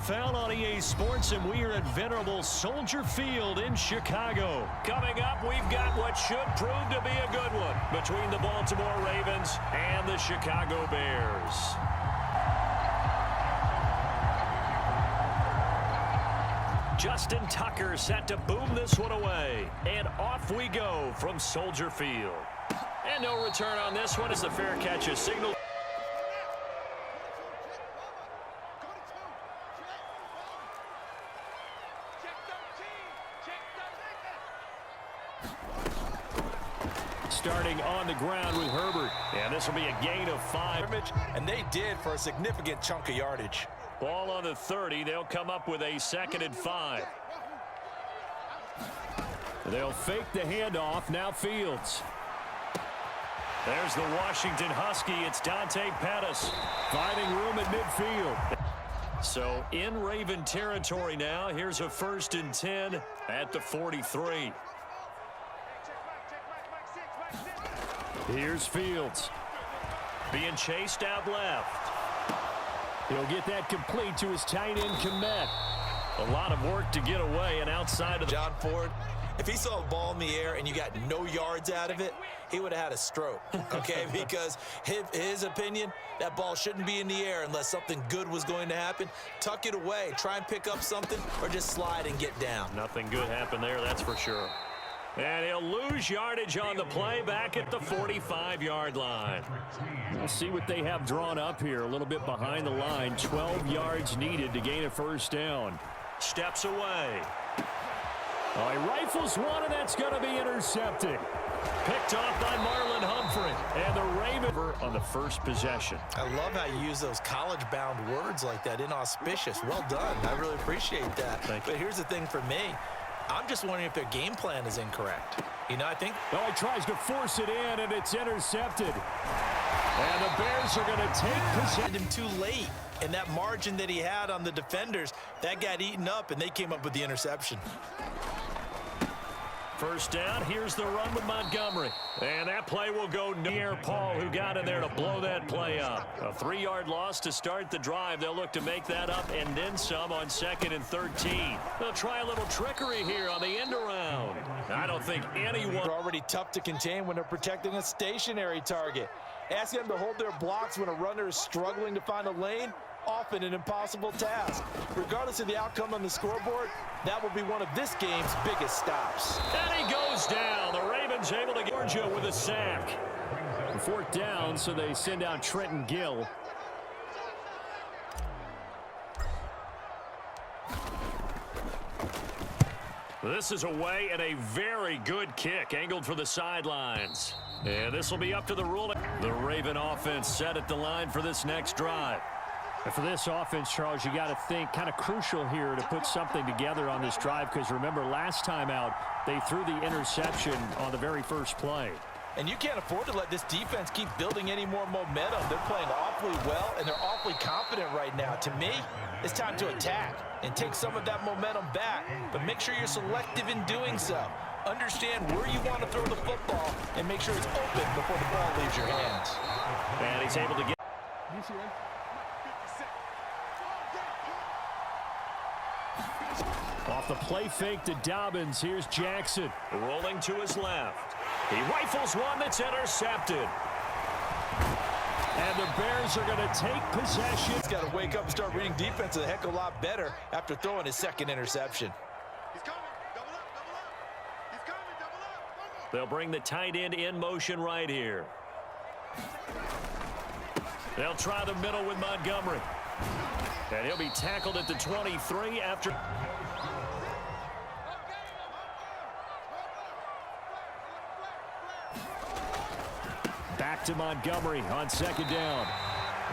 Foul on EA Sports, and we are at venerable Soldier Field in Chicago. Coming up, we've got what should prove to be a good one between the Baltimore Ravens and the Chicago Bears. Justin Tucker set to boom this one away. And off we go from Soldier Field. And no return on this one as the fair catch is signaled. Starting on the ground with Herbert. And this will be a gain of 5. And they did for a significant chunk of yardage. Ball on the 30. They'll come up with a 2nd and 5. They'll fake the handoff. Now Fields. There's the Washington Husky. It's Dante Pettis finding room at midfield. So in Raven territory now. Here's a 1st and 10 at the 43. Here's Fields. Being chased out left. He'll get that complete to his tight end, Komet. A lot of work to get away and outside of the... John Ford, if he saw a ball in the air and you got no yards out of it, he would have had a stroke, okay? Because his opinion, that ball shouldn't be in the air unless something good was going to happen. Tuck it away, try and pick up something, or just slide and get down. Nothing good happened there, that's for sure. And he'll lose yardage on the play back at the 45-yard line. We'll see what they have drawn up here. A little bit behind the line. 12 yards needed to gain a 1st down. Steps away. Oh, he rifles one, and that's going to be intercepted. Picked off by Marlon Humphrey. And the Ravens on the first possession. I love how you use those college-bound words like that. Inauspicious. Well done. I really appreciate that. Thank you. But here's the thing for me. I'm just wondering if their game plan is incorrect. You know, I think... Oh, he tries to force it in, and it's intercepted. And the Bears are going to take possession. Him too late. And that margin that he had on the defenders, that got eaten up, and they came up with the interception. 1st down. Here's the run with Montgomery. And that play will go near Paul, who got in there to blow that play up. A 3-yard loss to start the drive. They'll look to make that up and then some on 2nd and 13. They'll try a little trickery here on the end around. I don't think anyone... They're already tough to contain when they're protecting a stationary target. Asking them to hold their blocks when a runner is struggling to find a lane, often an impossible task. Regardless of the outcome on the scoreboard, that will be one of this game's biggest stops. And he goes down. The Ravens able to get Georgia with a sack. 4th down, so they send out Trenton Gill. This is away and a very good kick, angled for the sidelines. And this will be up to the ruling. The Raven offense set at the line for this next drive. And for this offense, Charles, you got to think kind of crucial here to put something together on this drive, because remember last time out they threw the interception on the very first play. And you can't afford to let this defense keep building any more momentum. They're playing awfully well, and they're awfully confident right now. To me, it's time to attack and take some of that momentum back, but make sure you're selective in doing so. Understand where you want to throw the football and make sure it's open before the ball leaves your hands. And he's able to get... Off the play fake to Dobbins, here's Jackson. Rolling to his left. He rifles one that's intercepted. And the Bears are going to take possession. He's got to wake up and start reading defense a heck of a lot better after throwing his 2nd interception. He's coming. Double up. Double up. He's coming. Double up. They'll bring the tight end in motion right here. They'll try the middle with Montgomery. And he'll be tackled at the 23 after... Back to Montgomery on 2nd down.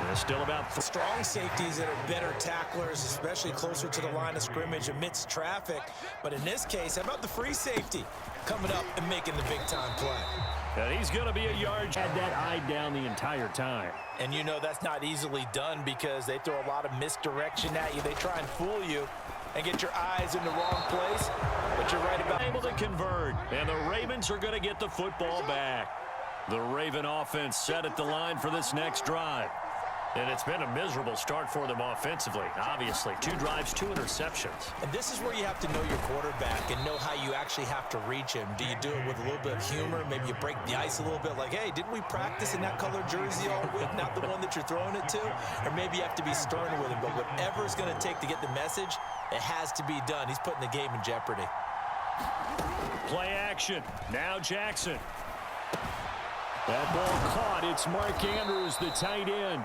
There's still about... Strong safeties that are better tacklers, especially closer to the line of scrimmage amidst traffic. But in this case, how about the free safety coming up and making the big-time play? And he's going to be a yard. Had that eye down the entire time. And you know that's not easily done because they throw a lot of misdirection at you. They try and fool you and get your eyes in the wrong place. But you're right about... Able to convert. And the Ravens are going to get the football back. The Raven offense set at the line for this next drive. And it's been a miserable start for them offensively, obviously. 2 drives, 2 interceptions. And this is where you have to know your quarterback and know how you actually have to reach him. Do you do it with a little bit of humor? Maybe you break the ice a little bit like, hey, didn't we practice in that color jersey all week? Not the one that you're throwing it to? Or maybe you have to be stern with him. But whatever it's going to take to get the message, it has to be done. He's putting the game in jeopardy. Play action. Now Jackson. That ball caught. It's Mark Andrews, the tight end.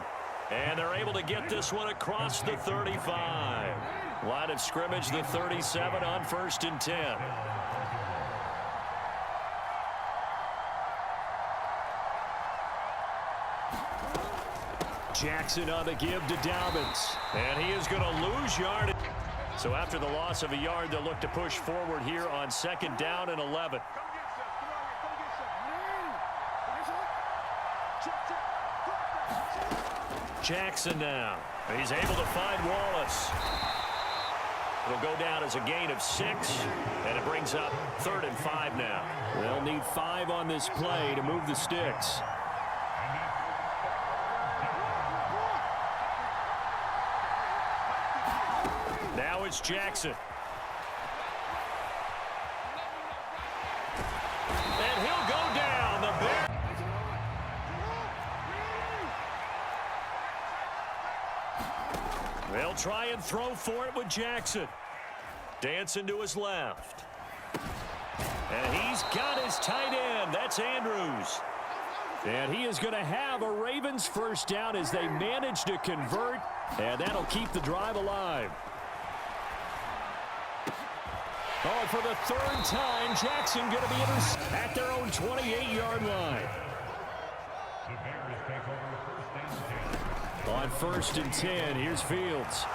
And they're able to get this one across the 35. Line of scrimmage, the 37 on 1st and 10. Jackson on the give to Dobbins. And he is going to lose yardage. So after the loss of a yard, they'll look to push forward here on 2nd down and 11. Jackson now. He's able to find Wallace. It'll go down as a gain of 6, and it brings up 3rd and 5 now. They'll need 5 on this play to move the sticks. Now it's Jackson. And he'll go down. The Bears. They'll try and throw for it with Jackson. Dancing to his left. And he's got his tight end. That's Andrews. And he is going to have a Ravens 1st down as they manage to convert. And that'll keep the drive alive. Oh, for the 3rd time, Jackson going to be at their own 28-yard line. On 1st and 10, here's Fields.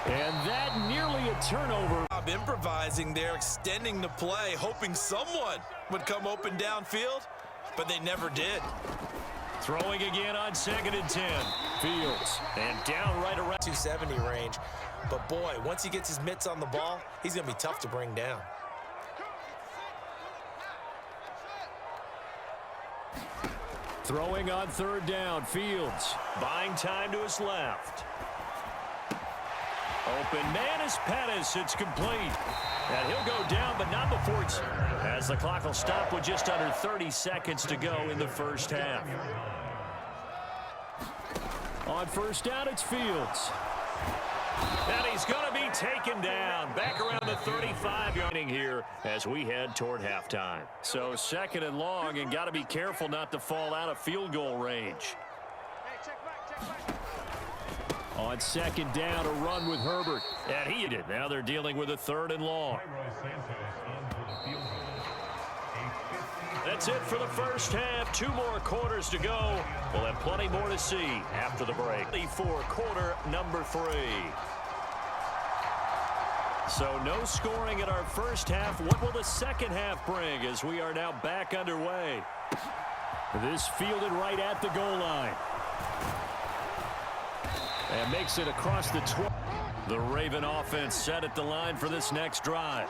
And that nearly a turnover. Improvising there, extending the play, hoping someone would come open downfield, but they never did. Throwing again on 2nd and 10. Fields. And down right around 270 range. But boy, once he gets his mitts on the ball, he's going to be tough to bring down. Throwing on 3rd down, Fields. Buying time to his left. Open man is Pettis. It's complete. And he'll go down, but not before it's... As the clock will stop with just under 30 seconds to go in the 1st half. On 1st down, it's Fields. And he's going to be taken down. Back around the 35-yard here as we head toward halftime. So 2nd and long, and got to be careful not to fall out of field goal range. On 2nd down, a run with Herbert. And he did. Now they're dealing with a 3rd and long. That's it for the 1st half. 2 more quarters to go. We'll have plenty more to see after the break. For quarter number 3. So no scoring in our 1st half. What will the 2nd half bring as we are now back underway? This fielded right at the goal line. And makes it across the 12. The Raven offense set at the line for this next drive.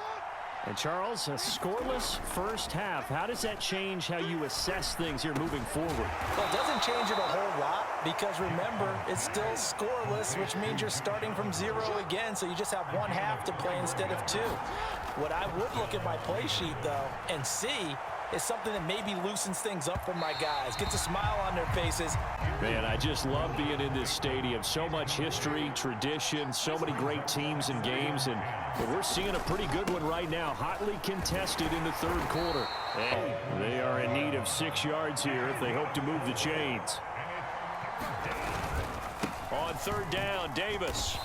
And Charles, a scoreless 1st half. How does that change how you assess things here moving forward? Well, it doesn't change it a whole lot because remember, it's still scoreless, which means you're starting from 0 again, so you just have 1 half to play instead of 2. What I would look at my play sheet, though, and see is something that maybe loosens things up for my guys, gets a smile on their faces. Man, I just love being in this stadium. So much history, tradition, so many great teams and games, and we're seeing a pretty good one right now, hotly contested in the 3rd quarter. And they are in need of 6 yards here if they hope to move the chains. On 3rd down, Davis.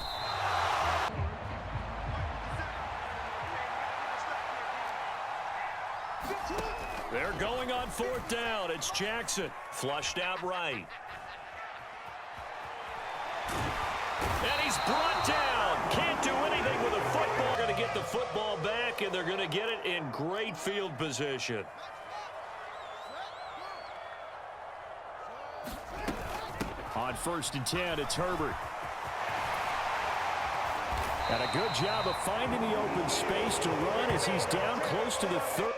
They're going on 4th down. It's Jackson. Flushed out right. And he's brought down. Can't do anything with the football. Going to get the football back, and they're going to get it in great field position. On 1st and 10, it's Herbert. And a good job of finding the open space to run as he's down close to the 30.